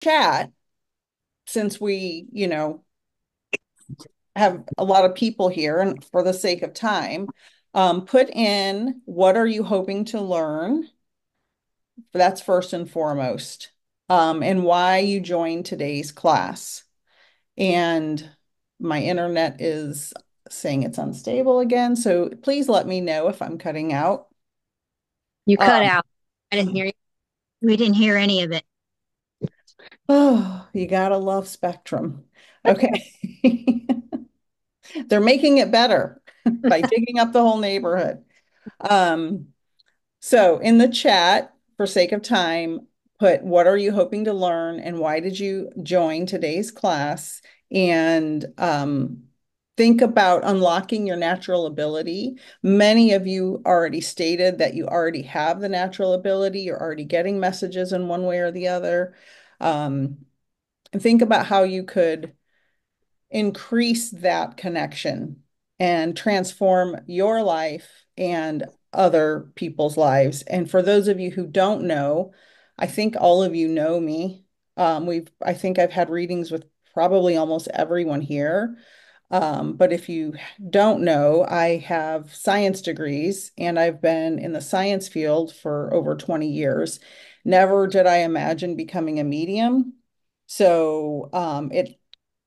chat, since we, have a lot of people here and for the sake of time, put in what are you hoping to learn? That's first and foremost, and why you joined today's class. And my internet is saying it's unstable again, so please let me know if I'm cutting out. You cut Um, out. I didn't hear you. We didn't hear any of it. oh, you gotta love Spectrum. Okay. They're making it better by digging up the whole neighborhood. Um, so in the chat, for sake of time, put what are you hoping to learn and why did you join today's class? And think about unlocking your natural ability. Many of you already stated that you already have the natural ability. You're already getting messages in one way or the other. Um, and think about how you could increase that connection and transform your life and other people's lives. And for those of you who don't know, I think all of you know me. I think I've had readings with probably almost everyone here. But if you don't know, I have science degrees and I've been in the science field for over 20 years. Never did I imagine becoming a medium. So it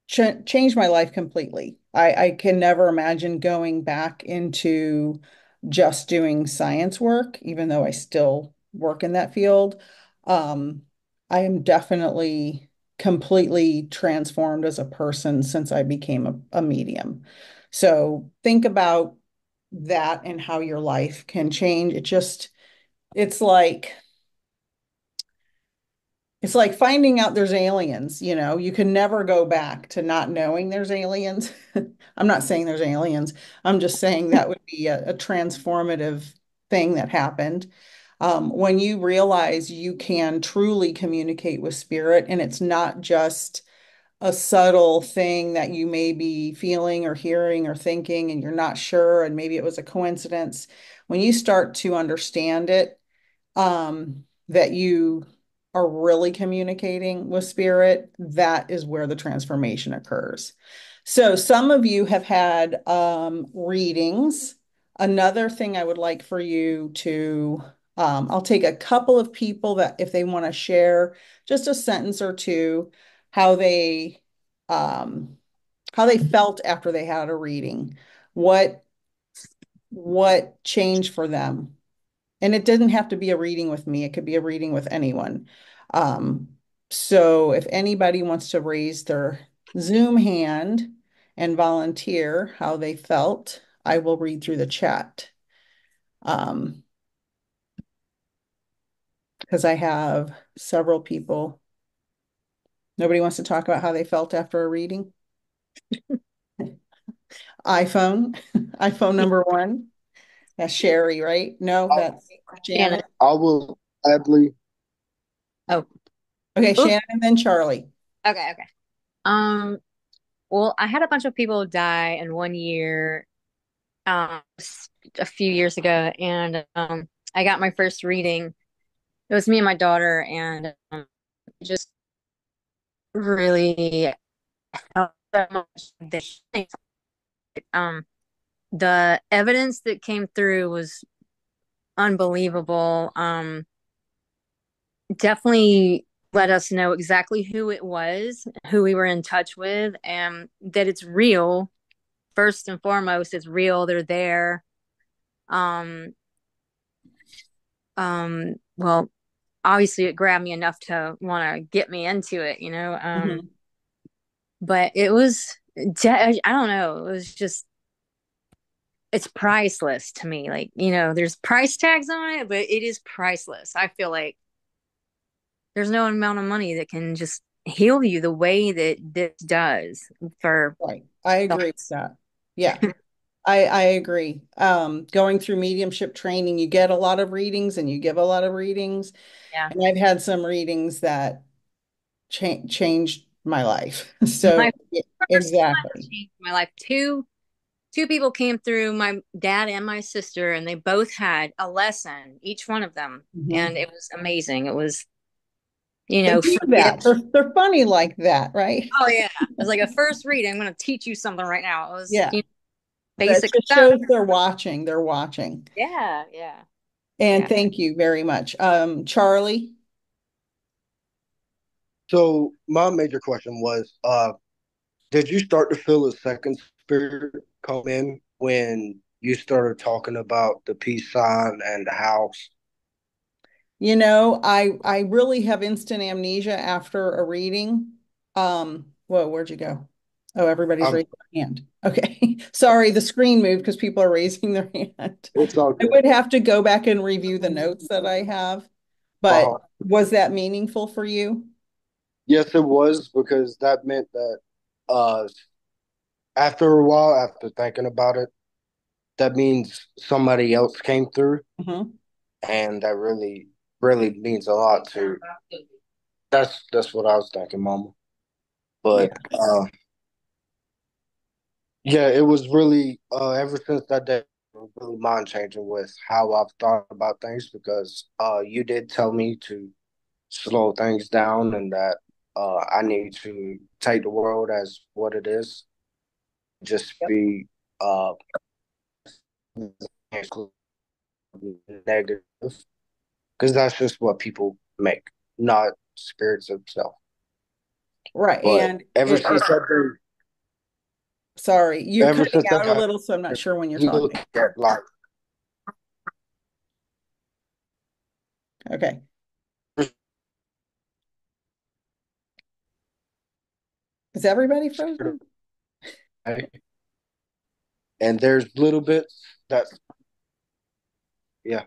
ch changed my life completely. I can never imagine going back into just doing science work, even though I still work in that field. Um, I am definitely completely transformed as a person since I became a medium. So think about that and how your life can change. It's like it's like finding out there's aliens, you can never go back to not knowing there's aliens. I'm not saying there's aliens. I'm just saying that would be a transformative thing that happened. When you realize you can truly communicate with spirit and it's not just a subtle thing that you may be feeling or hearing or thinking and you're not sure, and maybe it was a coincidence. When you start to understand it, that you are really communicating with spirit, that is where the transformation occurs. So some of you have had readings. Another thing I would like for you to, I'll take a couple of people that if they want to share just a sentence or two, how they um, how they felt after they had a reading, what what changed for them, and it didn't have to be a reading with me. It could be a reading with anyone. Um, so if anybody wants to raise their Zoom hand and volunteer how they felt, I will read through the chat. Because I have several people. Nobody wants to talk about how they felt after a reading. iPhone, iPhone number one. That's Sherry, right? No, I, that's Shannon. Janet. I will gladly. Oh, Okay, oops. Shannon and then Charlie. Okay, okay. Um, well, I had a bunch of people die in 1 year, a few years ago, and I got my first reading. It was me and my daughter, and just really helped so much. Um, the evidence that came through was unbelievable. Definitely let us know exactly who it was, who we were in touch with, and that it's real. First and foremost, it's real. They're there. Um, well, obviously, it grabbed me enough to want to get me into it. Mhm. But it was, I don't know, it was just, it's priceless to me. Like, there's price tags on it, but it is priceless. I feel like there's no amount of money that can just heal you the way that this does for Right. I the agree with that. Yeah. I agree. Going through mediumship training, you get a lot of readings and you give a lot of readings. yeah. And I've had some readings that changed my life. My So, first one exactly. changed my life. Two people came through, my dad and my sister, and they both had a lesson, each one of them, Mhm. and it was amazing. It was, you They know, do forgive. that. They're funny like that, right? Oh yeah, it's like a first read. I'm going to teach you something right now. It was, Yeah. That basic just stuff. shows they're watching. They're watching. Yeah, yeah, And yeah. thank you very much. Charlie, So my major question was, did you start to feel a second spirit come in when you started talking about the peace sign and the house? I really have instant amnesia after a reading. Whoa, where'd you go? Oh, everybody's Um, raising their hand. Okay. Sorry, the screen moved because people are raising their hand. it's all I good. would have to go back and review the notes that I have, but Uh, was that meaningful for you? yes, it was because that meant that uh, after a while, after thinking about it, that means somebody else came through, Mhm. and that really means a lot to. That's what I was thinking, Mama. Yeah. But yeah, it was really ever since that day, it was really mind changing with how I've thought about things because you did tell me to slow things down and that I need to take the world as what it is, just Yep. be uh negative because that's just what people make, not spirits themselves. Right. But Sorry, you're ever cutting since that out a happened, little, so I'm not sure when you're you look talking. at like Okay. Is everybody frozen? and there's little bits that yeah,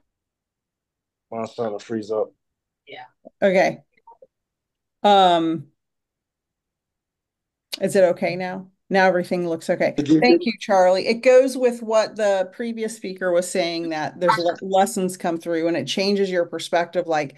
my son will freeze up. Okay. Um, is it okay now? Now everything looks okay. Did you hear? Thank you, Charlie. It goes with what the previous speaker was saying that there's lessons come through and it changes your perspective. Like,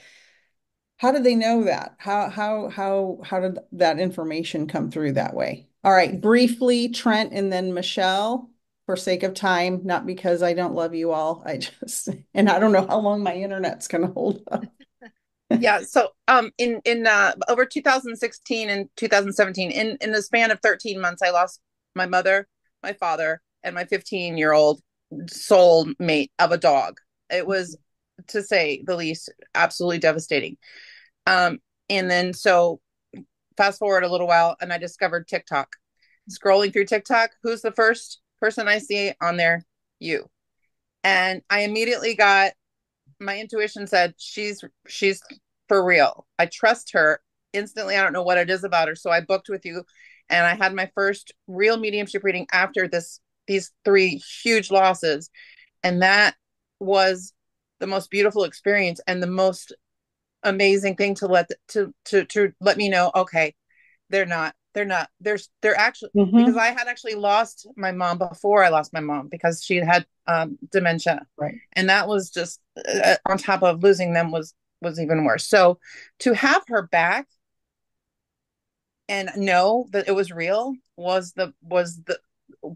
how did they know that? How did that information come through that way? All right, briefly, Trent and then Michelle, for sake of time, not because I don't love you all. I just and I don't know how long my internet's gonna hold up. Yeah, so in over 2016 and 2017, in the span of 13 months, I lost my mother, my father, and my 15-year-old soul mate of a dog. It was, to say the least, absolutely devastating. Um, and then so fast forward a little while, and I discovered TikTok. Scrolling through TikTok, who's the first person I see on there? You. And I immediately got, my intuition said she's for real. I trust her instantly. I don't know what it is about her. So I booked with you and I had my first real mediumship reading after these three huge losses. And that was the most beautiful experience and the most amazing thing to let me know, okay, they're actually, because Mhm. I had actually lost my mom before I lost my mom because she had dementia, Right. and that was just on top of losing them was even worse. So to have her back and know that it was real was the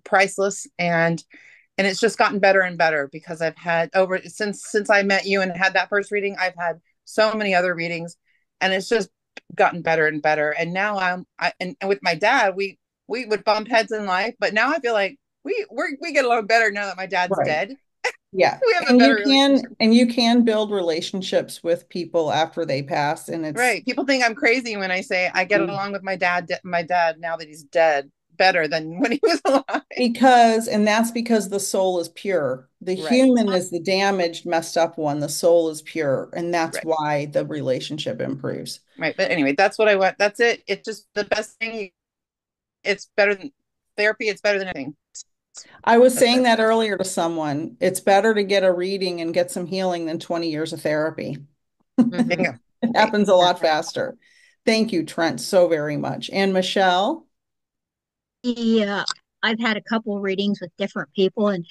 priceless. And it's just gotten better and better because I've had over since I met you and had that first reading, I've had so many other readings, and it's just gotten better and better. And now and with my dad, we would bump heads in life, but now I feel like we get along better now that my dad's Right. dead. Yeah. We have a better relationship. And you can build relationships with people after they pass and it's Right. People think I'm crazy when I say I get along with my dad now that he's dead better than when he was alive. and that's because the soul is pure. The Right. human is the damaged, messed up one. The soul is pure, and that's Right. why the relationship improves. Right. But anyway, that's what I want. That's it. It's just the best thing. It's better than therapy. It's better than anything. I was That's saying it. that earlier to someone. It's better to get a reading and get some healing than 20 years of therapy. Hmm. It Right. happens a lot faster. Thank you, Trent, so very much. And Michelle? Yeah, I've had a couple readings with different people, and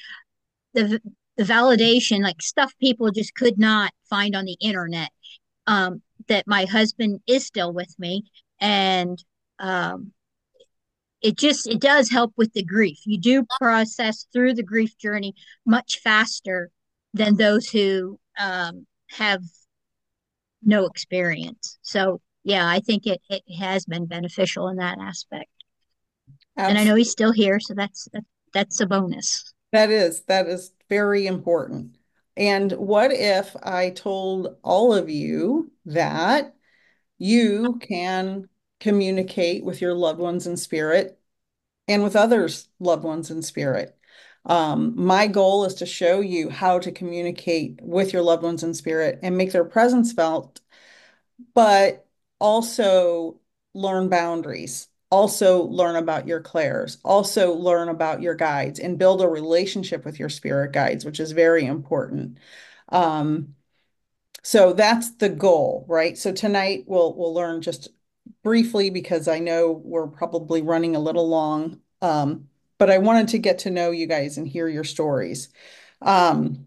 the the validation, like stuff people just could not find on the internet. That my husband is still with me, and um, it does help with the grief. You do process through the grief journey much faster than those who have no experience. So yeah, I think it has been beneficial in that aspect. And I know Absolutely. he's still here, so that's a bonus. That is very important. And what if I told all of you that you can communicate with your loved ones in spirit and with others' loved ones in spirit? My goal is to show you how to communicate with your loved ones in spirit and make their presence felt, but also learn boundaries, also learn about your clairs, also learn about your guides and build a relationship with your spirit guides, which is very important. Um, so that's the goal, right? So tonight we'll learn just briefly because I know we're probably running a little long. But I wanted to get to know you guys and hear your stories. Um,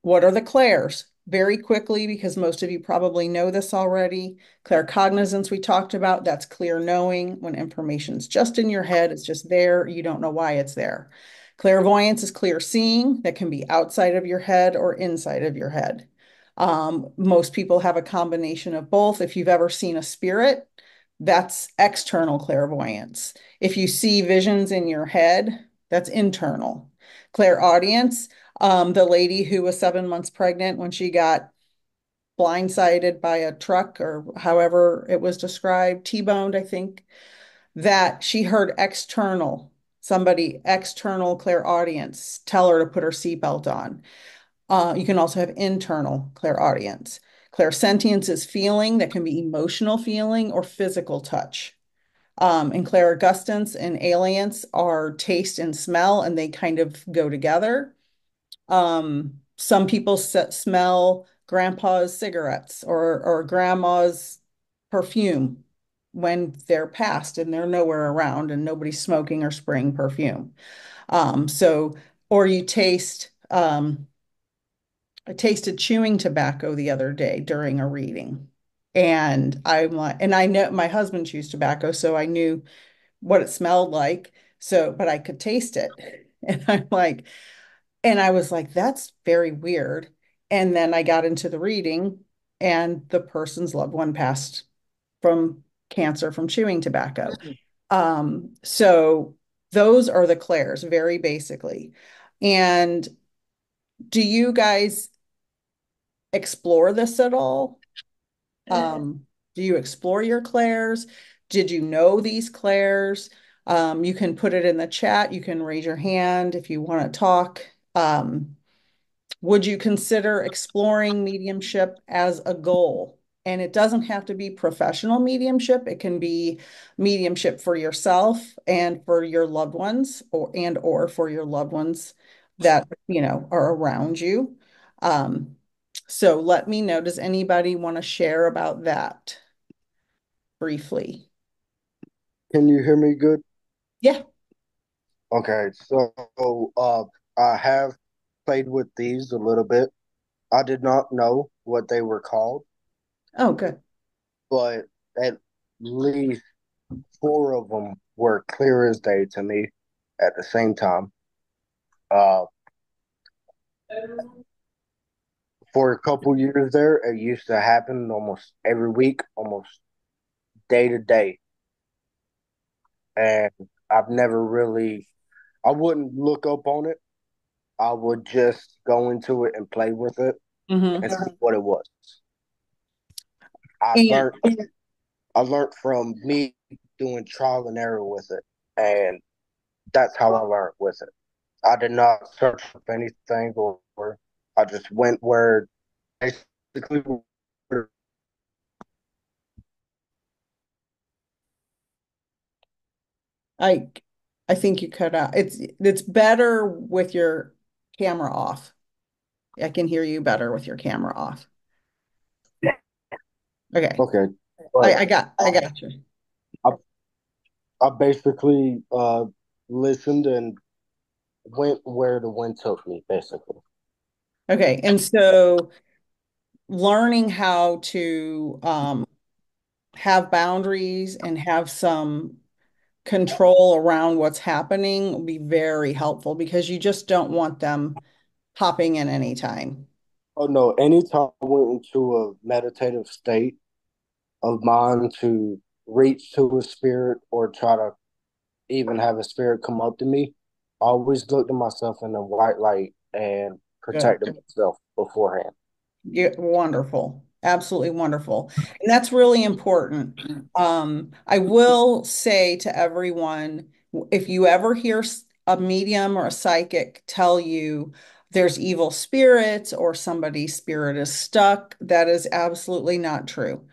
what are the clairs? Very quickly, because most of you probably know this already. Claircognizance, we talked about, that's clear knowing when information's just in your head, it's just there, you don't know why it's there. Clairvoyance is clear seeing, that can be outside of your head or inside of your head. Most people have a combination of both. If you've ever seen a spirit, that's external clairvoyance. If you see visions in your head, that's internal. Clairaudience, the lady who was 7 months pregnant when she got blindsided by a truck or however it was described, T-boned, I think, that she heard somebody external clairaudience tell her to put her seatbelt on. You can also have internal clairaudience. Clairsentience is feeling that can be emotional feeling or physical touch. And Clairaugustance and Alience are taste and smell, and they kind of go together. Some people smell grandpa's cigarettes or grandma's perfume when they're passed and they're nowhere around and nobody's smoking or spraying perfume. So, or you taste, I tasted chewing tobacco the other day during a reading. And I'm like, and I know my husband chews tobacco, so I knew what it smelled like. So, but I could taste it. And I'm like, and I was like, that's very weird. And then I got into the reading, and the person's loved one passed from cancer from chewing tobacco. So those are the clairs, very basically. And do you guys explore this at all? Do you explore your clairs? Did you know these clairs? You can put it in the chat. You can raise your hand if you want to talk. Would you consider exploring mediumship as a goal? And it doesn't have to be professional mediumship. It can be mediumship for yourself and for your loved ones or for your loved ones that, are around you. Um, so let me know. Does anybody want to share about that briefly? Can you hear me good? Yeah. Okay, so I have played with these a little bit. I did not know what they were called, Oh, good. but at least four of them were clear as day to me at the same time. Uh, for a couple years there, it used to happen almost every week, almost day to day, and I've never really, I wouldn't look up on it. I would just go into it and play with it Hmm. and see what it was. I And learned I learned from me doing trial and error with it, and that's how I learned with it. I did not search up anything, or I just went where basically. I I think you cut out. It's better with your camera off. I can hear you better with your camera off. Okay. Okay, I, but I got I got you. I, I basically listened and went where the wind took me, basically. Okay. And so learning how to have boundaries and have some control around what's happening will be very helpful because you just don't want them popping in anytime. Oh no, anytime I went into a meditative state, of mine to reach to a spirit or try to even have a spirit come up to me, I always looked at myself in the white light and Good. protected myself beforehand. Yeah, wonderful. Absolutely wonderful. And that's really important. I will say to everyone, if you ever hear a medium or a psychic tell you there's evil spirits or somebody's spirit is stuck, that is absolutely not true.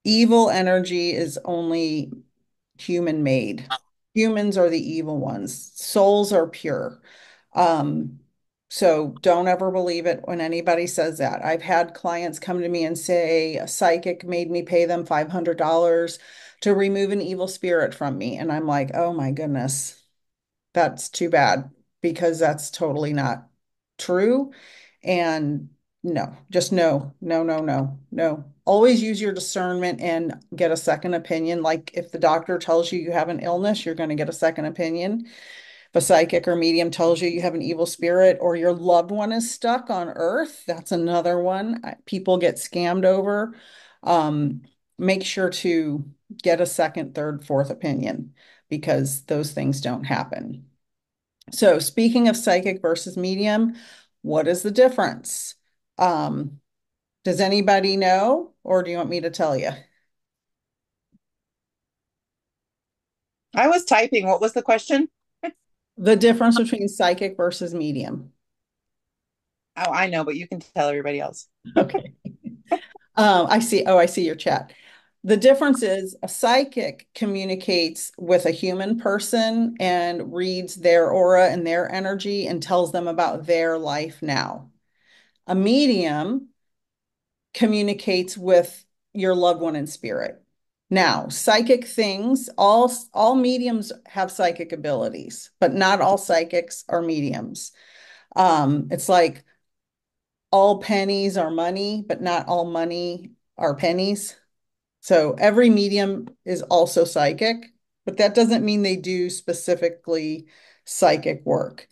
Evil energy is only human made. Humans are the evil ones. Souls are pure. Um, so don't ever believe it when anybody says that. I've had clients come to me and say a psychic made me pay them $500 to remove an evil spirit from me. And I'm like, oh my goodness, that's too bad because that's totally not true. And no, just no, no, no, no, no. Always use your discernment and get a second opinion. Like if the doctor tells you you have an illness, you're going to get a second opinion. If a psychic or medium tells you you have an evil spirit or your loved one is stuck on earth, that's another one people get scammed over. Um, Make sure to get a second, third, fourth opinion because those things don't happen. So speaking of psychic versus medium, what is the difference? Um, does anybody know, or do you want me to tell you? I was typing. What was the question? The difference between psychic versus medium. Oh, I know, but you can tell everybody else. Okay. I see. Oh, I see your chat. The difference is a psychic communicates with a human person and reads their aura and their energy and tells them about their life now. A medium communicates with your loved one in spirit. Now, psychic things, all mediums have psychic abilities, but not all psychics are mediums. It's like all pennies are money, but not all money are pennies. So every medium is also psychic, but that doesn't mean they do specifically psychic work.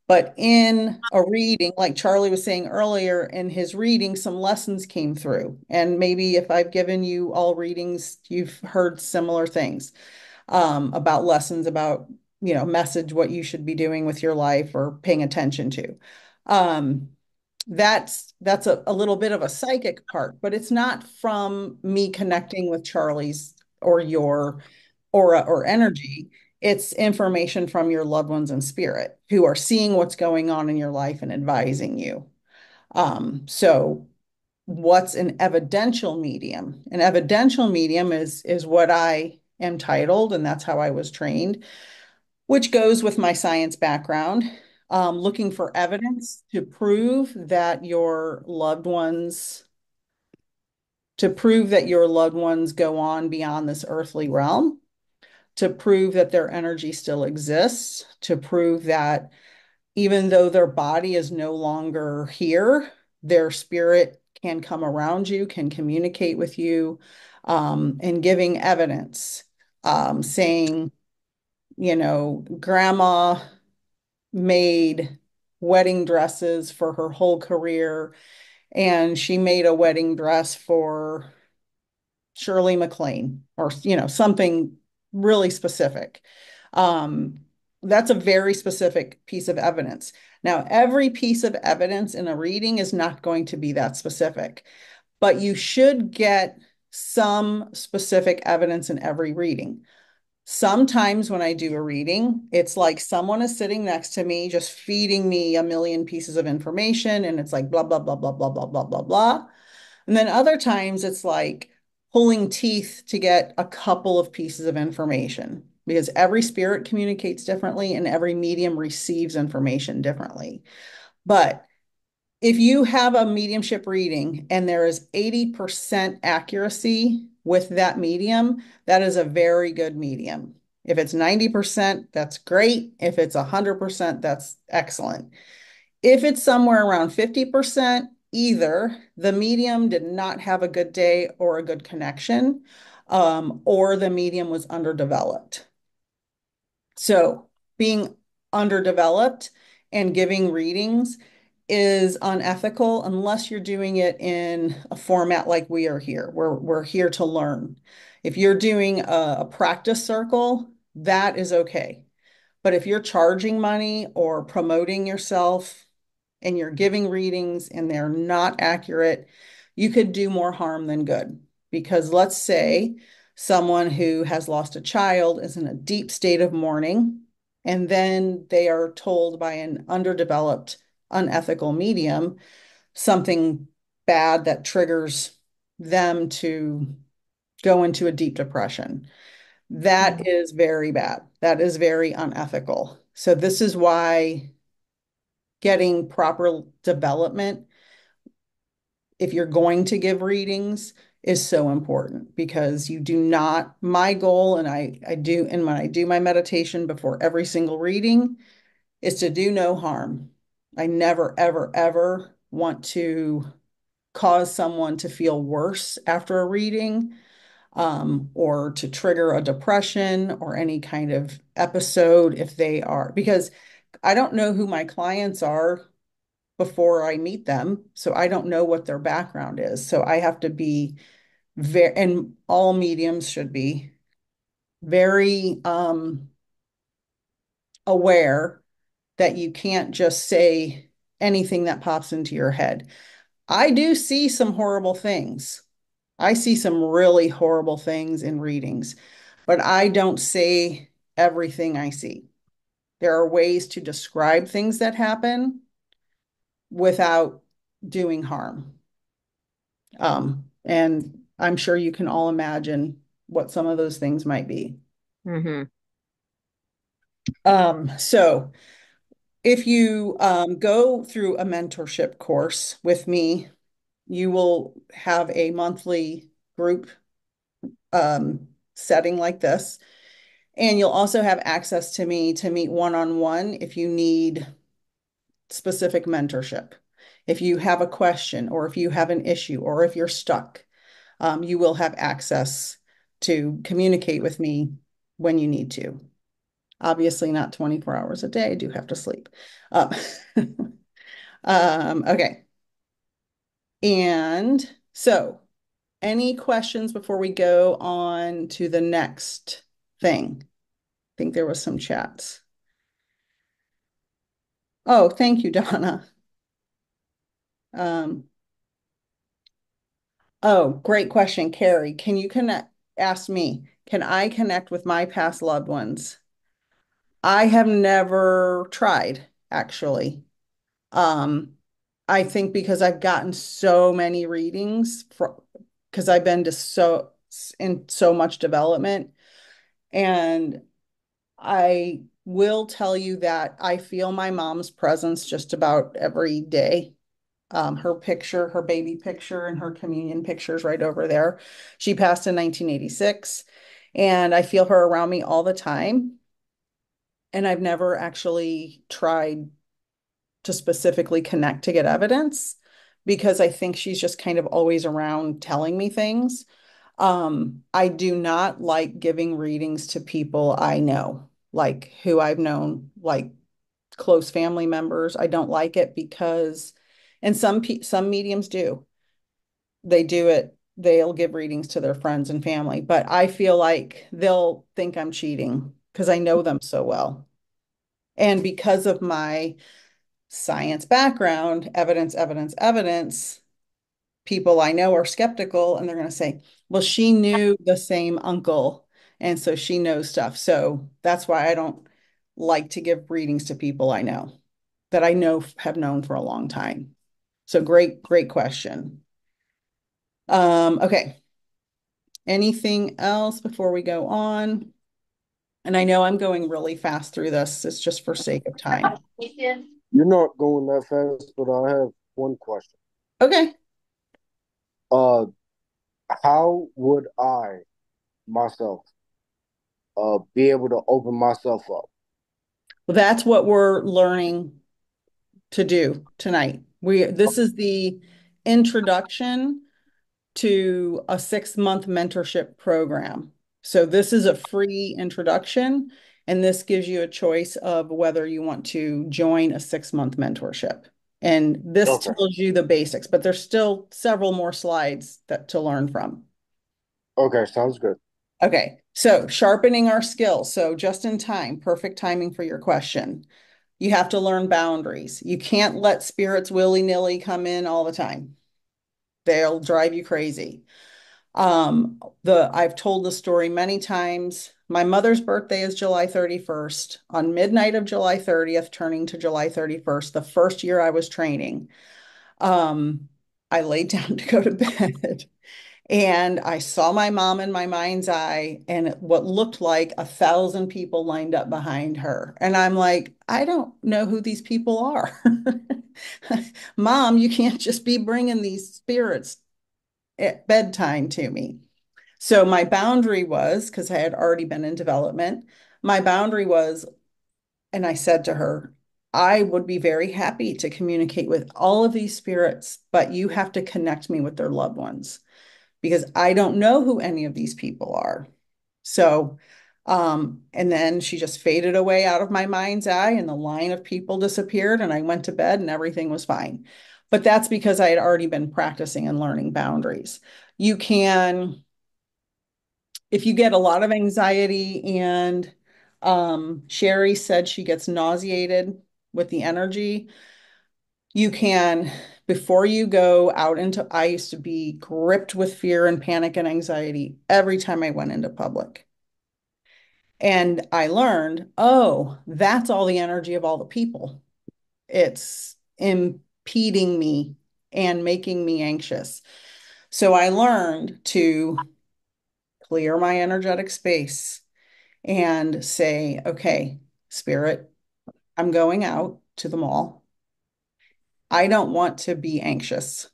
But in a reading, like Charlie was saying earlier, in his reading, some lessons came through. And maybe if I've given you all readings, you've heard similar things about lessons about, message what you should be doing with your life or paying attention to. Um, that's a little bit of a psychic part, but it's not from me connecting with Charlie's or your aura or energy. It's information from your loved ones in spirit who are seeing what's going on in your life and advising you. So what's an evidential medium? An evidential medium is what I am titled, and that's how I was trained, which goes with my science background, looking for evidence to prove that your loved ones go on beyond this earthly realm, to prove that their energy still exists, to prove that even though their body is no longer here, their spirit can come around you, can communicate with you, and giving evidence, saying, grandma made wedding dresses for her whole career, and she made a wedding dress for Shirley MacLaine, or something really specific. Um, that's a very specific piece of evidence. Now, every piece of evidence in a reading is not going to be that specific, but you should get some specific evidence in every reading. Sometimes when I do a reading, it's like someone is sitting next to me, just feeding me a million pieces of information, and it's like blah, blah, blah, blah, blah, blah, blah, blah, blah. And then other times it's like pulling teeth to get a couple of pieces of information because every spirit communicates differently and every medium receives information differently. But if you have a mediumship reading and there is 80% accuracy with that medium, that is a very good medium. If it's 90%, that's great. If it's 100%, that's excellent. If it's somewhere around 50%, either the medium did not have a good day or a good connection, or the medium was underdeveloped. So being underdeveloped and giving readings is unethical unless you're doing it in a format like we are here. We're here to learn. If you're doing a practice circle, that is okay. But if you're charging money or promoting yourself and you're giving readings and they're not accurate, you could do more harm than good. Because let's say someone who has lost a child is in a deep state of mourning, and then they are told by an underdeveloped, unethical medium something bad that triggers them to go into a deep depression. That is very bad. That is very unethical. So this is why getting proper development, if you're going to give readings, is so important because you do not, my goal, and I do, and when I do my meditation before every single reading, is to do no harm. I never, ever, ever want to cause someone to feel worse after a reading, or to trigger a depression or any kind of episode if they are, because I don't know who my clients are before I meet them. So I don't know what their background is. So I have to be very, and all mediums should be very aware that you can't just say anything that pops into your head. I do see some horrible things. I see some really horrible things in readings, but I don't say everything I see. There are ways to describe things that happen without doing harm. And I'm sure you can all imagine what some of those things might be. Mm-hmm. So if you go through a mentorship course with me, you will have a monthly group setting like this. And you'll also have access to me to meet one-on-one if you need specific mentorship. If you have a question, or if you have an issue, or if you're stuck, you will have access to communicate with me when you need to. Obviously, not 24 hours a day. I do have to sleep. Um, okay. And so, any questions before we go on to the next thing? I think there was some chats. Oh, thank you, Donna. Um, oh, great question, Carrie. Can you connect? Ask me, can I connect with my past loved ones? I have never tried, actually. Um, I think because I've gotten so many readings from, because I've been to so in so much development, and I will tell you that I feel my mom's presence just about every day. Her picture, her baby picture, and her communion pictures right over there. She passed in 1986, and I feel her around me all the time. And I've never actually tried to specifically connect to get evidence because I think she's just kind of always around telling me things. I do not like giving readings to people I know, like who I've known, like close family members. I don't like it because, and some mediums do. They do it. They'll give readings to their friends and family, but I feel like they'll think I'm cheating because I know them so well. And because of my science background, evidence, evidence, evidence, people I know are skeptical and they're going to say, well, she knew the same uncle. And so she knows stuff. So that's why I don't like to give readings to people I know that I know have known for a long time. So great, great question. Okay. Anything else before we go on? And I know I'm going really fast through this. It's just for sake of time. You're not going that fast, but I have one question. Okay. Uh, how would I myself be able to open myself up? Well, that's what we're learning to do tonight. This is the introduction to a 6-month mentorship program. So this is a free introduction, and this gives you a choice of whether you want to join a 6-month mentorship. And this Okay. tells you the basics, but there's still several more slides that to learn from. Okay, sounds good. Okay, so sharpening our skills. So just in time, perfect timing for your question. You have to learn boundaries. You can't let spirits willy-nilly come in all the time. They'll drive you crazy. I've told the story many times. My mother's birthday is July 31st. On midnight of July 30th, turning to July 31st, the first year I was training, um, I laid down to go to bed. And I saw my mom in my mind's eye, and what looked like 1,000 people lined up behind her. And I'm like, I don't know who these people are. Mom, you can't just be bringing these spirits at bedtime to me. So my boundary was, because I had already been in development, my boundary was, and I said to her, I would be very happy to communicate with all of these spirits, but you have to connect me with their loved ones because I don't know who any of these people are. So, and then she just faded away out of my mind's eye, and the line of people disappeared, and I went to bed, and everything was fine. But that's because I had already been practicing and learning boundaries. You can, if you get a lot of anxiety, and Sherry said she gets nauseated with the energy, you can, before you go out into, I used to be gripped with fear and panic and anxiety every time I went into public. And I learned, oh, that's all the energy of all the people. It's impeding me and making me anxious. So I learned to clear my energetic space and say, okay, spirit, I'm going out to the mall. I don't want to be anxious.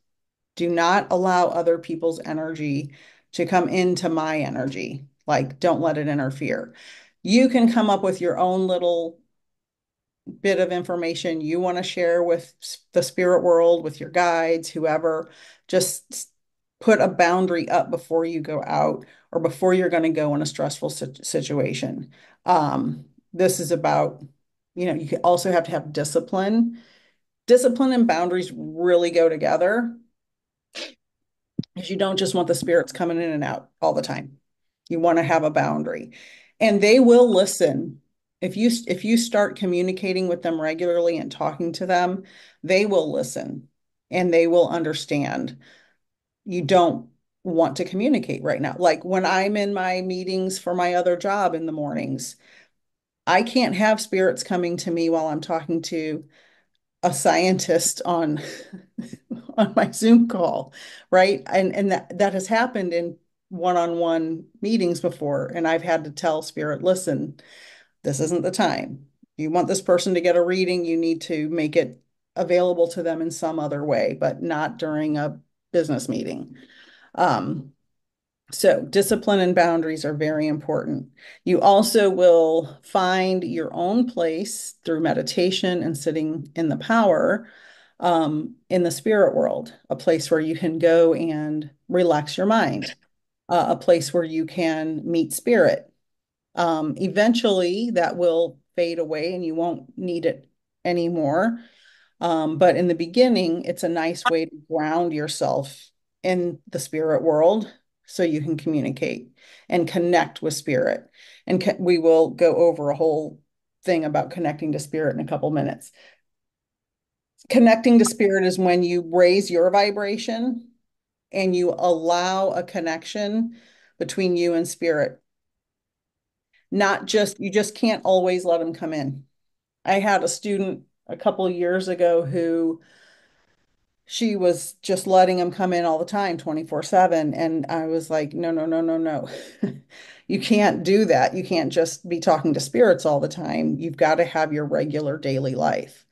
Do not allow other people's energy to come into my energy. Like, don't let it interfere. You can come up with your own little bit of information you want to share with the spirit world, with your guides, whoever. Just put a boundary up before you go out or before you're going to go in a stressful situation. This is about, you also have to have discipline. Discipline and boundaries really go together because you don't just want the spirits coming in and out all the time. You want to have a boundary. And they will listen. If you start communicating with them regularly and talking to them, they will listen and they will understand. You don't want to communicate right now. Like when I'm in my meetings for my other job in the mornings, I can't have spirits coming to me while I'm talking to a scientist on on my Zoom call, right? And that has happened in one-on-one meetings before, and I've had to tell Spirit, listen, this isn't the time. You want this person to get a reading, you need to make it available to them in some other way, but not during a business meeting. Um, so discipline and boundaries are very important. You also will find your own place through meditation and sitting in the power in the spirit world, a place where you can go and relax your mind, a place where you can meet spirit. Eventually, that will fade away and you won't need it anymore. But in the beginning, it's a nice way to ground yourself in the spirit world so you can communicate and connect with spirit. And we will go over a whole thing about connecting to spirit in a couple minutes. Connecting to spirit is when you raise your vibration and you allow a connection between you and spirit. Not just, you just can't always let them come in. I had a student a couple of years ago who she was just letting him come in all the time, 24/7. And I was like, no, no, no, no, no. You can't do that. You can't just be talking to spirits all the time. You've got to have your regular daily life.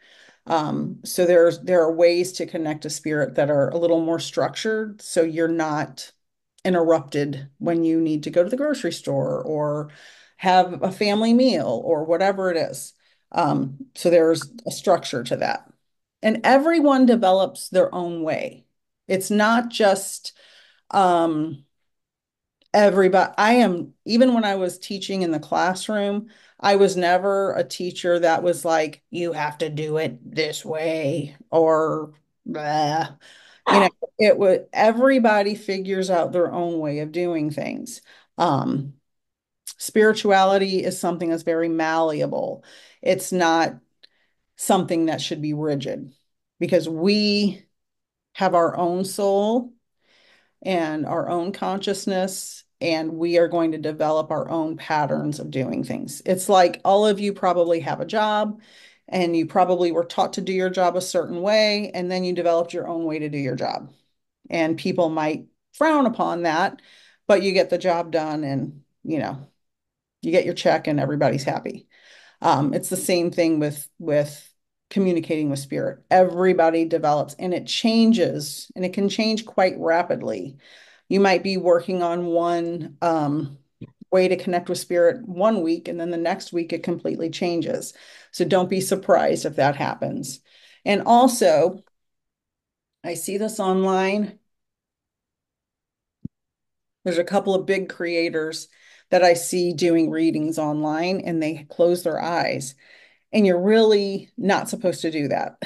So there are ways to connect to spirit that are a little more structured, so you're not interrupted when you need to go to the grocery store or have a family meal or whatever it is. So there's a structure to that. And everyone develops their own way. It's not just um, Everybody, I am, even when I was teaching in the classroom, I was never a teacher that was like, you have to do it this way or blah. You know, it would, everybody figures out their own way of doing things. Um, Spirituality is something that's very malleable. It's not something that should be rigid because we have our own soul and our own consciousness, and we are going to develop our own patterns of doing things. It's like all of you probably have a job and you probably were taught to do your job a certain way, and then you developed your own way to do your job. And people might frown upon that, but you get the job done and, you get your check and everybody's happy. It's the same thing with communicating with spirit. Everybody develops and it changes, and it can change quite rapidly. You might be working on one way to connect with spirit one week, and then the next week it completely changes. So don't be surprised if that happens. And also, I see this online. There's a couple of big creators that I see doing readings online, and they close their eyes. And you're really not supposed to do that.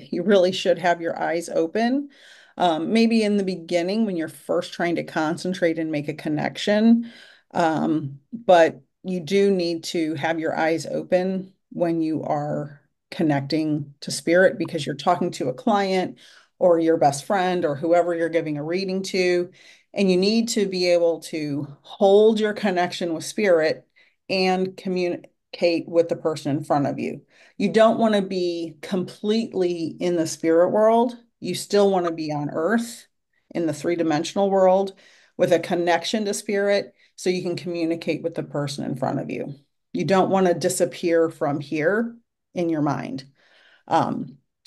You really should have your eyes open. Maybe in the beginning when you're first trying to concentrate and make a connection. But you do need to have your eyes open when you are connecting to spirit because you're talking to a client or your best friend or whoever you're giving a reading to. And you need to be able to hold your connection with spirit and communicate with the person in front of you. You don't want to be completely in the spirit world. You still want to be on earth in the three-dimensional world with a connection to spirit so you can communicate with the person in front of you. You don't want to disappear from here in your mind,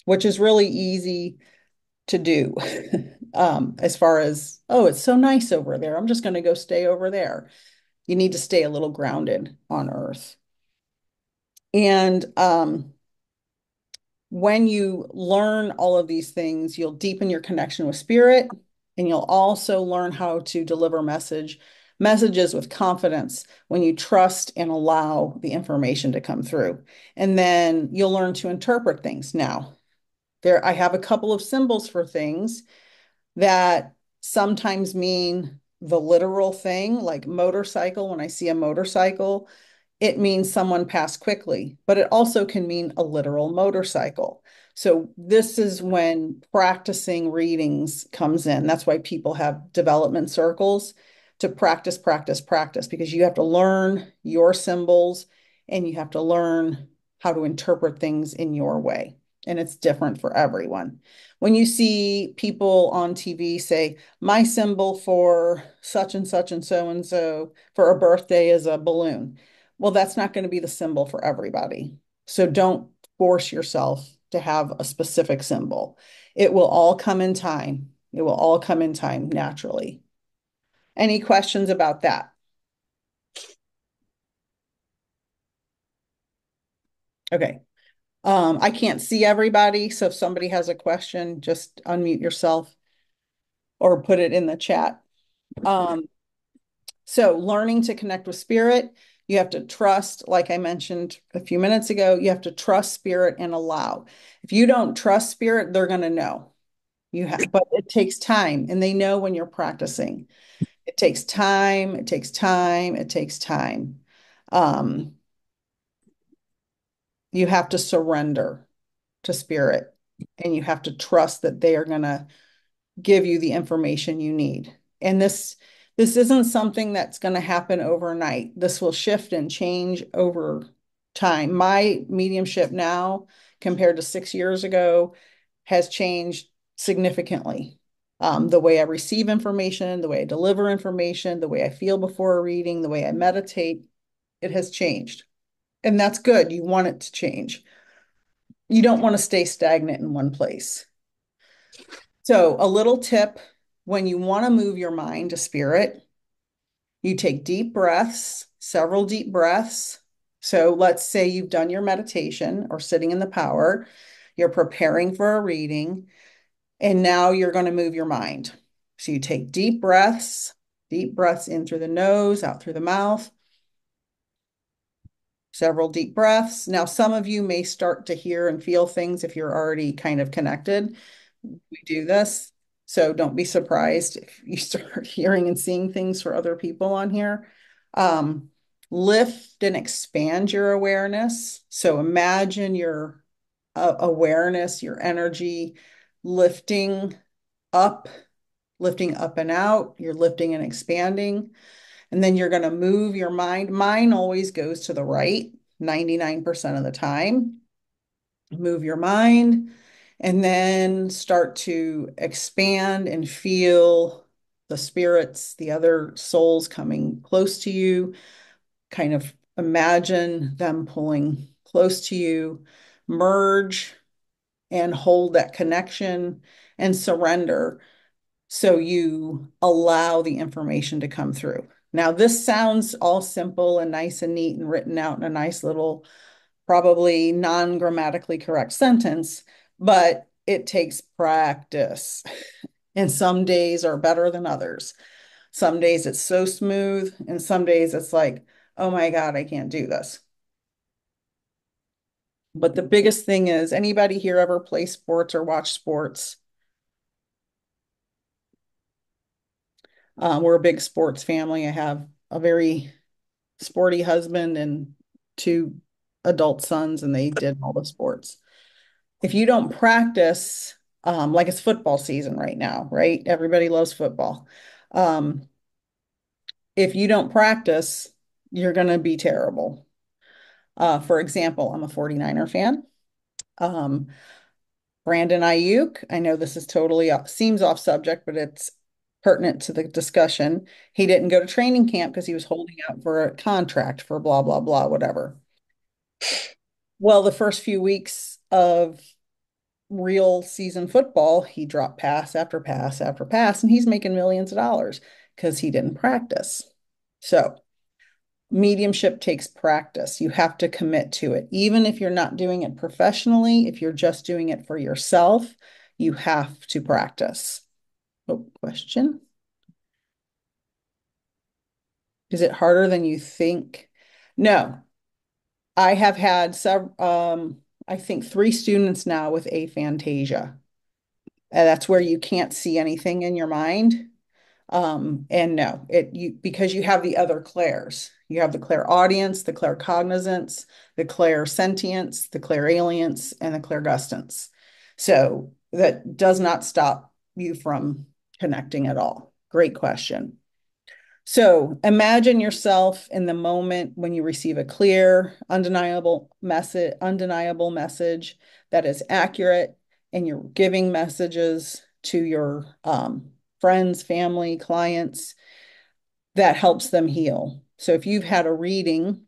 which is really easy to do. As far as, oh, it's so nice over there. I'm just going to go stay over there. You need to stay a little grounded on earth. And when you learn all of these things, you'll deepen your connection with spirit, and you'll also learn how to deliver messages with confidence when you trust and allow the information to come through. And then you'll learn to interpret things. Now, I have a couple of symbols for things that sometimes mean the literal thing, like motorcycle. When I see a motorcycle, it means someone passed quickly, but it also can mean a literal motorcycle. So this is when practicing readings comes in. That's why people have development circles to practice, practice, practice, because you have to learn your symbols and you have to learn how to interpret things in your way. And it's different for everyone. When you see people on TV say, my symbol for such and so for a birthday is a balloon. Well, that's not going to be the symbol for everybody. So don't force yourself to have a specific symbol. It will all come in time. It will all come in time naturally. Any questions about that? Okay. I can't see everybody, so if somebody has a question, just unmute yourself or put it in the chat. So learning to connect with spirit, you have to trust, like I mentioned a few minutes ago, you have to trust spirit and allow. If you don't trust spirit, they're going to know. But it takes time, and they know when you're practicing. It takes time, it takes time, it takes time. You have to surrender to spirit, and you have to trust that they are going to give you the information you need. And this isn't something that's going to happen overnight. This will shift and change over time. My mediumship now, compared to 6 years ago, has changed significantly. The way I receive information, the way I deliver information, the way I feel before a reading, the way I meditate, it has changed. And that's good. You want it to change. You don't want to stay stagnant in one place. So, a little tip when you want to move your mind to spirit, you take deep breaths, several deep breaths. So, let's say you've done your meditation or sitting in the power, you're preparing for a reading, and now you're going to move your mind. So, you take deep breaths Deep breaths in through the nose, out through the mouth. Several deep breaths. Now, some of you may start to hear and feel things if you're already kind of connected. We do this. So don't be surprised if you start hearing and seeing things for other people on here. Lift and expand your awareness. So imagine your awareness, your energy lifting up, lifting up and out. You're lifting and expanding. And then you're going to move your mind. Mine always goes to the right 99% of the time. Move your mind and then start to expand and feel the spirits, the other souls coming close to you. Kind of imagine them pulling close to you. Merge and hold that connection and surrender so you allow the information to come through. Now, this sounds all simple and nice and neat and written out in a nice little, probably non-grammatically correct sentence, but it takes practice. And some days are better than others. Some days it's so smooth, and some days it's like, oh my God, I can't do this. But the biggest thing is, anybody here ever play sports or watch sports? We're a big sports family. I have a very sporty husband and two adult sons, and they did all the sports. If you don't practice, like it's football season right now, right? Everybody loves football. Um, if you don't practice, you're going to be terrible. For example, I'm a 49er fan. Um, Brandon Ayuk, I know this is totally seems off subject, but it's pertinent to the discussion. He didn't go to training camp because he was holding out for a contract for blah, blah, blah, whatever. Well, the first few weeks of real season football, he dropped pass after pass after pass, and he's making millions of dollars because he didn't practice. So, mediumship takes practice. You have to commit to it. Even if you're not doing it professionally, if you're just doing it for yourself, you have to practice. Oh, question. Is it harder than you think? No. I have had several, I think 3 students now with aphantasia. And that's where you can't see anything in your mind. And no, because you have the other clairs. You have the clairaudience, the claircognizance, the clairsentience, the clairalience, and the clairaugustances. So that does not stop you from connecting at all. Great question. So imagine yourself in the moment when you receive a clear, undeniable message that is accurate, and you're giving messages to your friends, family, clients that helps them heal. So if you've had a reading,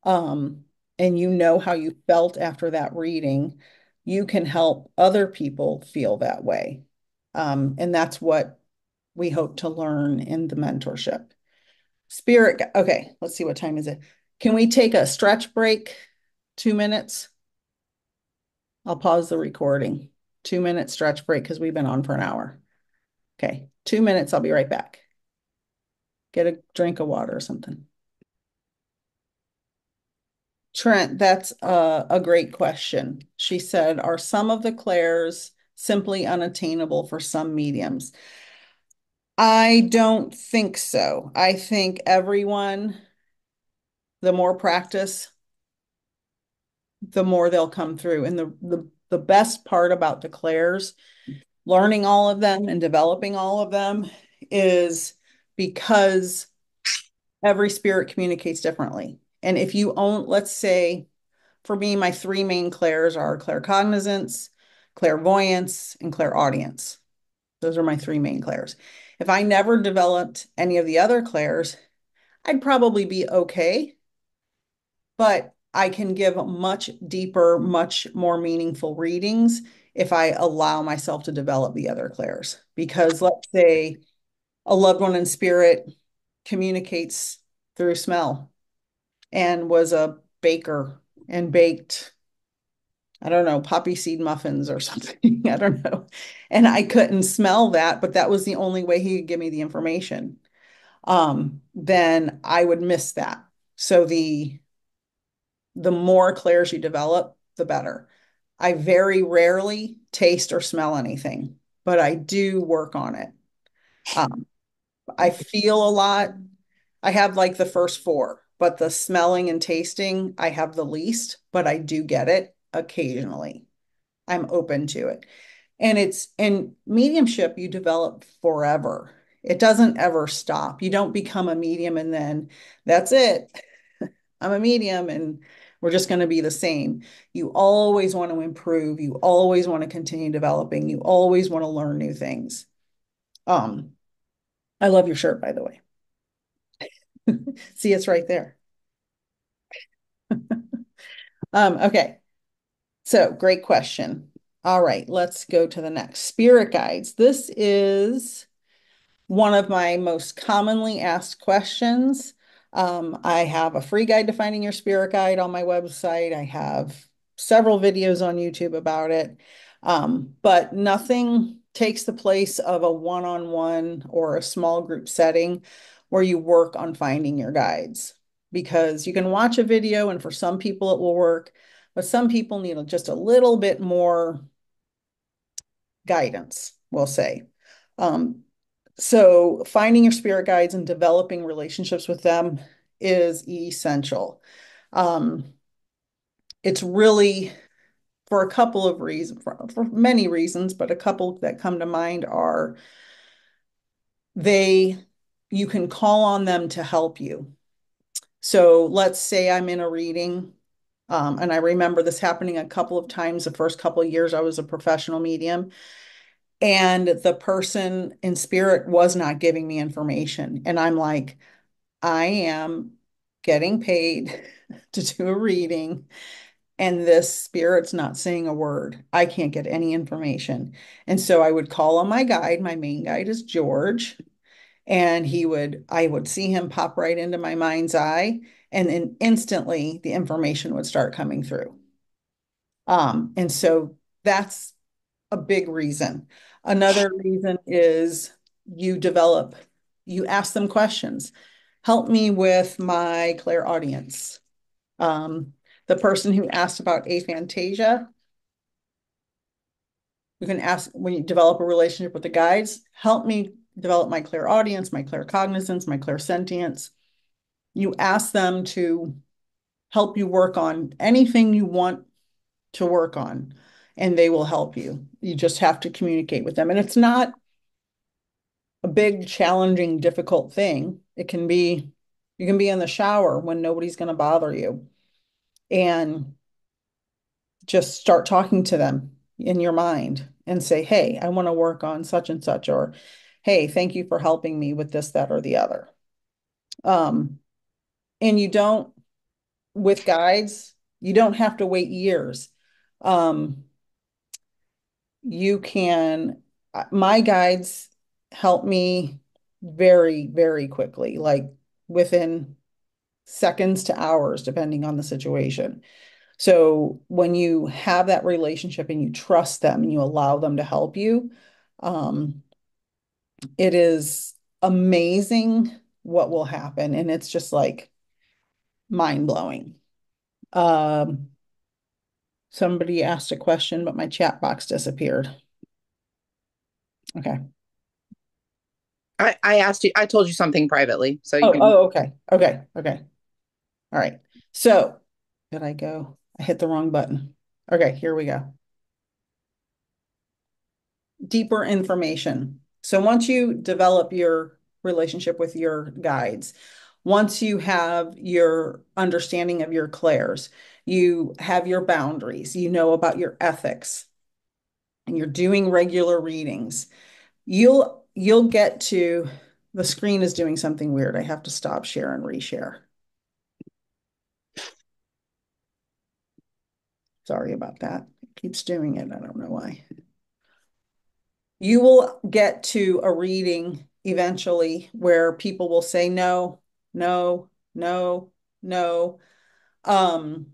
um, and you know how you felt after that reading, you can help other people feel that way. And that's what we hope to learn in the mentorship. Spirit, okay, let's see, what time is it? Can we take a stretch break? 2 minutes? I'll pause the recording. 2 minute stretch break because we've been on for an hour. Okay, 2 minutes. I'll be right back. Get a drink of water or something. Trent, that's a great question. She said, are some of the clairs simply unattainable for some mediums? I don't think so. I think everyone, the more practice, the more they'll come through. And the best part about the clairs, learning all of them and developing all of them, is because every spirit communicates differently. And if you own, let's say, for me, my 3 main clairs are claircognizance, clairvoyance, and clairaudience. Those are my 3 main clairs. If I never developed any of the other clairs, I'd probably be okay, but I can give much deeper, much more meaningful readings if I allow myself to develop the other clairs. Because let's say a loved one in spirit communicates through smell and was a baker and baked I don't know, poppy seed muffins or something. I don't know. And I couldn't smell that, but that was the only way he could give me the information. Then I would miss that. So the more clairs you develop, the better. I very rarely taste or smell anything, but I do work on it. Um, I feel a lot. I have like the first four, but the smelling and tasting, I have the least, but I do get it occasionally. I'm open to it. And it's in mediumship, you develop forever. It doesn't ever stop. You don't become a medium and then that's it. I'm a medium and we're just going to be the same. You always want to improve. You always want to continue developing. You always want to learn new things. Um, I love your shirt, by the way. See, it's right there. Okay. So great question. All right, let's go to the next. Spirit guides. This is one of my most commonly asked questions. I have a free guide to finding your spirit guide on my website. I have several videos on YouTube about it. But nothing takes the place of a one-on-one or a small group setting where you work on finding your guides. Because you can watch a video and for some people it will work, but some people need just a little bit more guidance, we'll say. Um, so finding your spirit guides and developing relationships with them is essential. Um, it's really for a couple of reasons, for many reasons, but a couple that come to mind are they, you can call on them to help you. So let's say I'm in a reading, and I remember this happening a couple of times the first couple of years I was a professional medium. And the person in spirit was not giving me information. And I'm like, I am getting paid to do a reading, and this spirit's not saying a word. I can't get any information. And so I would call on my guide. My main guide is George. And I would see him pop right into my mind's eye. And then instantly the information would start coming through. And so that's a big reason. Another reason is you ask them questions. Help me with my clairaudience. Um, the person who asked about aphantasia, you can ask when you develop a relationship with the guides, help me develop my clairaudience, my claircognizance, my clairsentience. You ask them to help you work on anything you want to work on, and they will help you. You just have to communicate with them. And it's not a big, challenging, difficult thing. You can be in the shower when nobody's going to bother you and just start talking to them in your mind and say, hey, I want to work on such and such, or hey, thank you for helping me with this, that, or the other. Um, and you don't, with guides, you don't have to wait years. Um, you can, my guides help me very, very quickly, like within seconds to hours, depending on the situation. So when you have that relationship and you trust them and you allow them to help you, um, it is amazing what will happen. And it's just like mind blowing. Um, Somebody asked a question, but my chat box disappeared. Okay. I asked you, I told you something privately, so you Oh, can. oh, okay. Okay. Okay. All right. So did I go? I hit the wrong button. Okay, here we go. Deeper information. So once you develop your relationship with your guides, once you have your understanding of your clairs, you have your boundaries, you know about your ethics, and you're doing regular readings, you'll get to the screen is doing something weird. I have to stop share and reshare. Sorry about that. It keeps doing it. I don't know why. You will get to a reading eventually where people will say no, no, no, no. Um,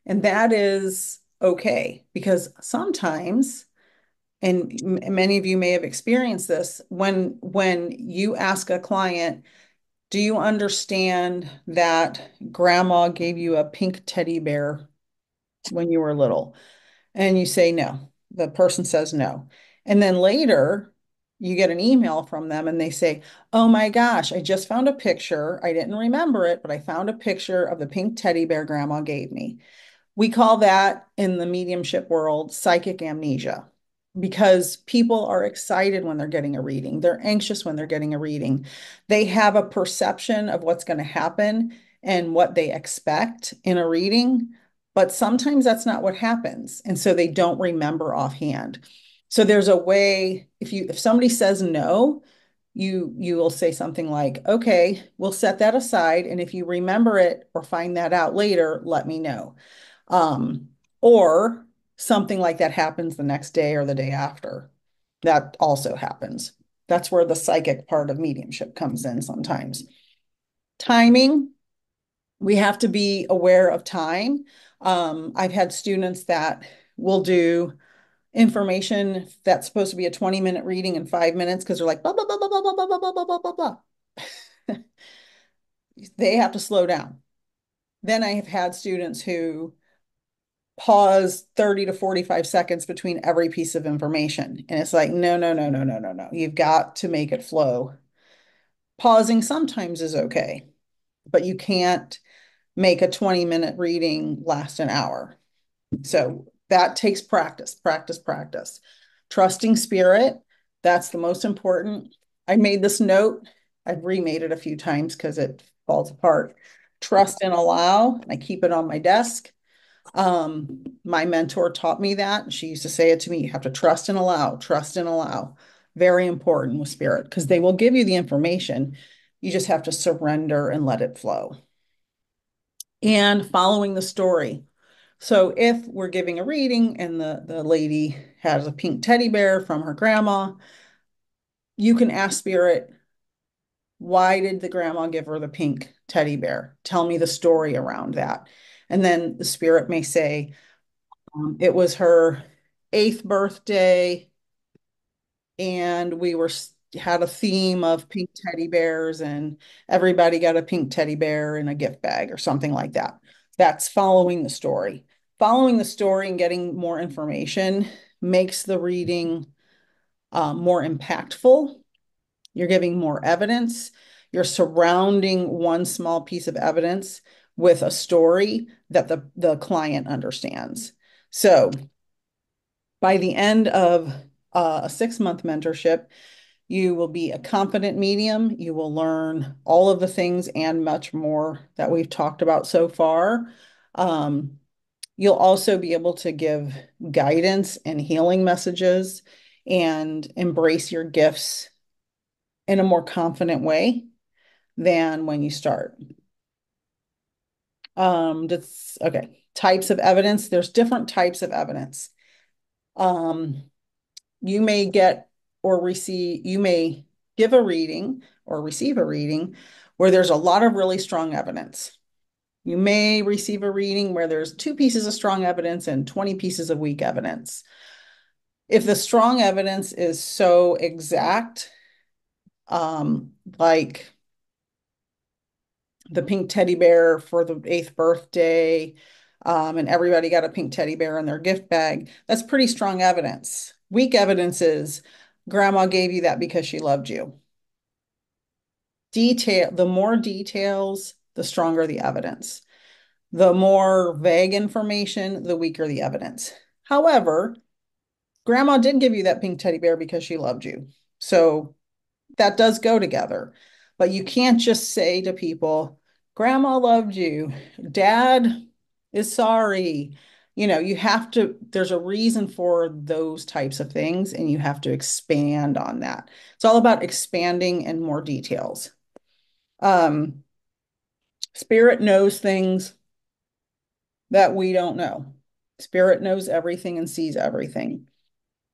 and that is okay, because sometimes, and many of you may have experienced this, when you ask a client, do you understand that grandma gave you a pink teddy bear when you were little? And you say no. The person says no. And then later you get an email from them and they say, oh my gosh, I just found a picture. I didn't remember it, but I found a picture of the pink teddy bear grandma gave me. We call that in the mediumship world psychic amnesia because people are excited when they're getting a reading. They're anxious when they're getting a reading. They have a perception of what's going to happen and what they expect in a reading, but sometimes that's not what happens. And so they don't remember offhand. So there's a way, if somebody says no, you will say something like, okay, we'll set that aside. And if you remember it or find that out later, let me know. Um, or something like that happens the next day or the day after. That also happens. That's where the psychic part of mediumship comes in sometimes. Timing, we have to be aware of time. I've had students that will do information that's supposed to be a 20-minute reading in 5 minutes because they're like, blah, blah, blah, blah, blah, blah, blah, blah, blah, blah, blah, blah. They have to slow down. Then I have had students who pause 30 to 45 seconds between every piece of information. And it's like, no, no, no, no, no, no, no. You've got to make it flow. Pausing sometimes is okay, but you can't make a 20-minute reading last an hour. So that takes practice, practice, practice. Trusting spirit, that's the most important. I made this note. I've remade it a few times because it falls apart. Trust and allow. I keep it on my desk. My mentor taught me that. She used to say it to me, you have to trust and allow, trust and allow. Very important with spirit because they will give you the information. You just have to surrender and let it flow. And following the story. So if we're giving a reading and the lady has a pink teddy bear from her grandma, you can ask spirit, why did the grandma give her the pink teddy bear? Tell me the story around that. And then the spirit may say, it was her eighth birthday, and we were had a theme of pink teddy bears, and everybody got a pink teddy bear in a gift bag or something like that. That's following the story. Following the story and getting more information makes the reading more impactful. You're giving more evidence. You're surrounding one small piece of evidence with a story that the client understands. So by the end of a 6 month mentorship, you will be a confident medium. You will learn all of the things and much more that we've talked about so far. Um, you'll also be able to give guidance and healing messages and embrace your gifts in a more confident way than when you start. That's okay. Types of evidence. There's different types of evidence. Um, you may get or receive, you may give a reading or receive a reading where there's a lot of really strong evidence. You may receive a reading where there's 2 pieces of strong evidence and 20 pieces of weak evidence. If the strong evidence is so exact, like the pink teddy bear for the eighth birthday, and everybody got a pink teddy bear in their gift bag, that's pretty strong evidence. Weak evidence is grandma gave you that because she loved you. The more details, the stronger the evidence. The more vague information, the weaker the evidence. However, grandma did give you that pink teddy bear because she loved you. So that does go together. But you can't just say to people, grandma loved you, dad is sorry. You have to, there's a reason for those types of things, and you have to expand on that. It's all about expanding and more details. Um, Spirit knows things that we don't know. Spirit knows everything and sees everything.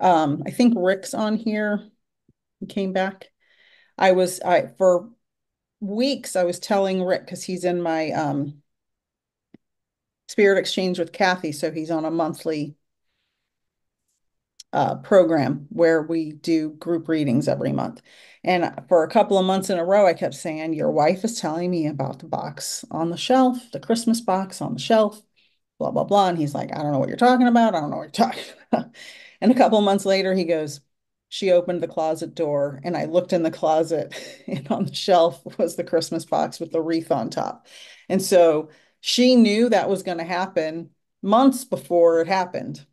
I think Rick's on here. He came back. For weeks I was telling Rick because he's in my Spirit Exchange with Kathy, so he's on a monthly program where we do group readings every month. And for a couple of months in a row, I kept saying, your wife is telling me about the box on the shelf, the Christmas box on the shelf, blah, blah, blah. And he's like, I don't know what you're talking about. I don't know what you're talking about. And a couple of months later, he goes, she opened the closet door and I looked in the closet and on the shelf was the Christmas box with the wreath on top. And so she knew that was going to happen months before it happened.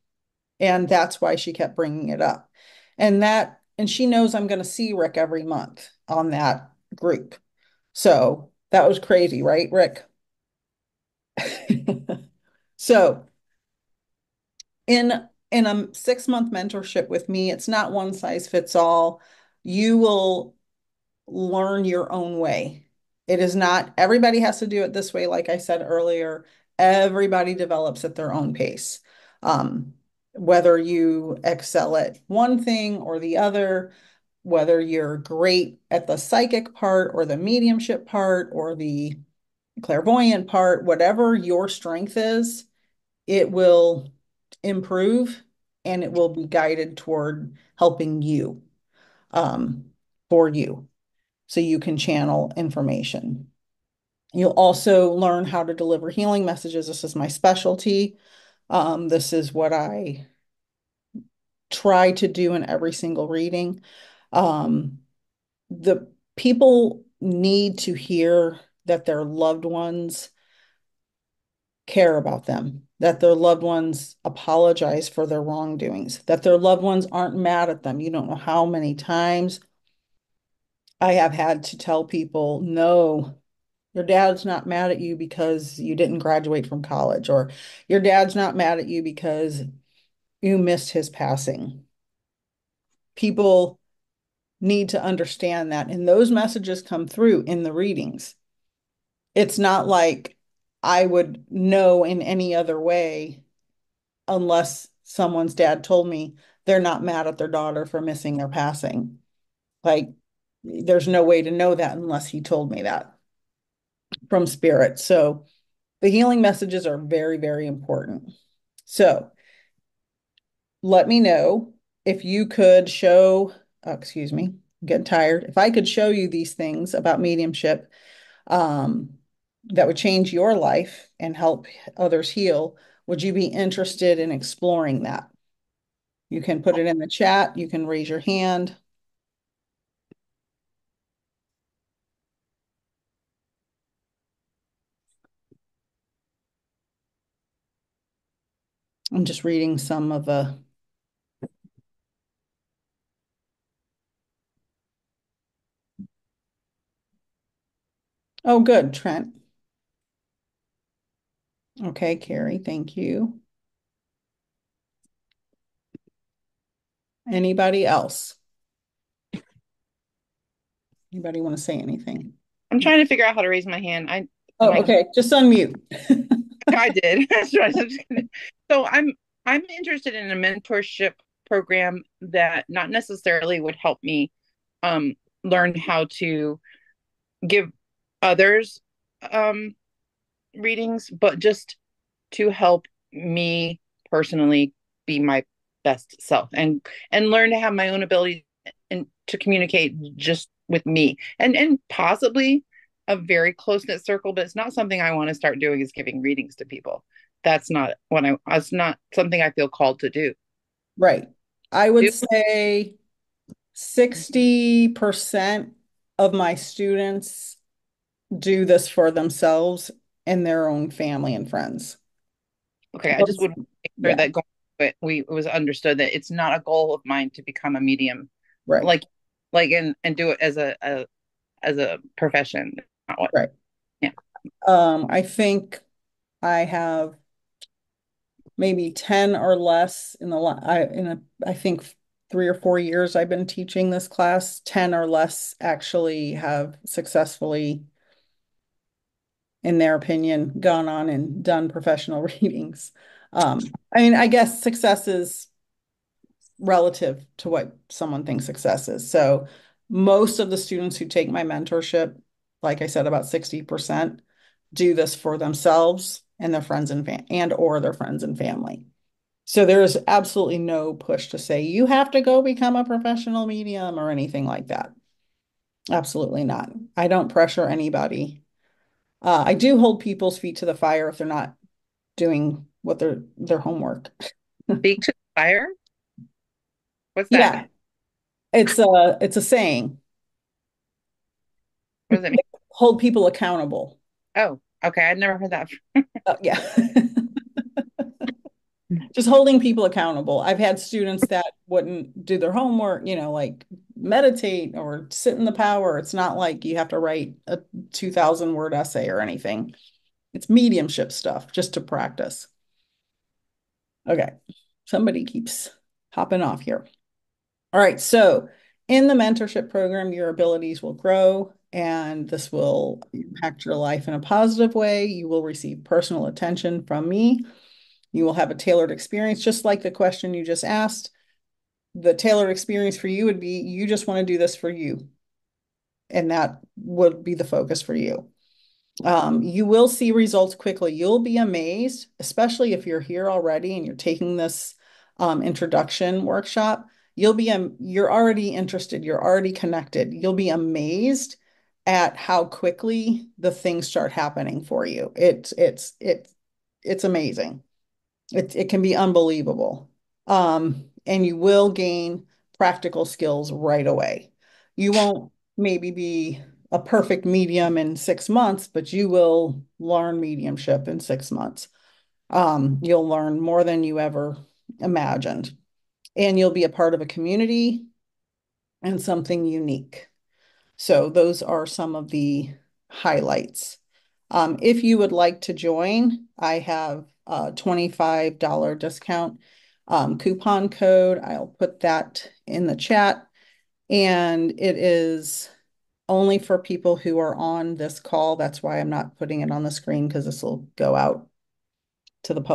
And that's why she kept bringing it up. And she knows I'm going to see Rick every month on that group. So that was crazy, right, Rick? So in a 6-month mentorship with me, it's not one size fits all. You will learn your own way. It is not, everybody has to do it this way. Like I said earlier, everybody develops at their own pace. Um, whether you excel at one thing or the other, whether you're great at the psychic part or the mediumship part or the clairvoyant part, whatever your strength is, it will improve and it will be guided toward helping you, um, for you so you can channel information. You'll also learn how to deliver healing messages. This is my specialty. This is what I try to do in every single reading. Um, the people need to hear that their loved ones care about them, that their loved ones apologize for their wrongdoings, that their loved ones aren't mad at them. You don't know how many times I have had to tell people, no, your dad's not mad at you because you didn't graduate from college, or your dad's not mad at you because you missed his passing. People need to understand that. And those messages come through in the readings. It's not like I would know in any other way unless someone's dad told me they're not mad at their daughter for missing their passing. Like, there's no way to know that unless he told me that from spirit. So the healing messages are very, very important. So let me know if you could show, excuse me, I'm getting tired. If I could show you these things about mediumship, that would change your life and help others heal, would you be interested in exploring that? You can put it in the chat. You can raise your hand. I'm just reading some of the. Oh, good, Trent. Okay, Carrie, thank you. Anybody else? Anybody want to say anything? I'm trying to figure out how to raise my hand. Oh, okay, just unmute. I did. So I'm interested in a mentorship program that not necessarily would help me learn how to give others um readings, but just to help me personally be my best self and learn to have my own ability and to communicate just with me and possibly a very close knit circle, but it's not something I want to start doing is giving readings to people. That's not something I feel called to do. Right. I would say 60% of my students do this for themselves and their own family and friends. Okay, I just would make sure Yeah, that going it was understood that it's not a goal of mine to become a medium, right, like and do it as a profession. Not what, right. yeah. I think I have maybe 10 or less in the I think 3 or 4 years I've been teaching this class. 10 or less actually have successfully, in their opinion, gone on and done professional readings. I mean, I guess success is relative to what someone thinks success is. So most of the students who take my mentorship, like I said, about 60% do this for themselves and their friends and or their friends and family. So there's absolutely no push to say you have to go become a professional medium or anything like that. Absolutely not. I don't pressure anybody. I do hold people's feet to the fire if they're not doing what their homework. Speak to the fire? What's that? Yeah, it's a saying. What does it mean? Hold people accountable. Oh, okay. I'd never heard that. Yeah. Just holding people accountable. I've had students that wouldn't do their homework, like meditate or sit in the power. It's not like you have to write a 2,000 word essay or anything. It's mediumship stuff just to practice. Okay. Somebody keeps hopping off here. All right. So in the mentorship program, your abilities will grow and this will impact your life in a positive way. You will receive personal attention from me. You will have a tailored experience, just like the question you just asked. The tailored experience for you would be you just want to do this for you. And that would be the focus for you. You will see results quickly. You'll be amazed, especially if you're here already and you're taking this introduction workshop. You're already interested. You're already connected. You'll be amazed at how quickly the things start happening for you. It's amazing. It can be unbelievable. And you will gain practical skills right away. You won't maybe be a perfect medium in 6 months, but you will learn mediumship in 6 months. You'll learn more than you ever imagined, and you'll be a part of a community and something unique. So those are some of the highlights. If you would like to join, I have a $25 discount coupon code. I'll put that in the chat. And it is only for people who are on this call. That's why I'm not putting it on the screen because this will go out to the public.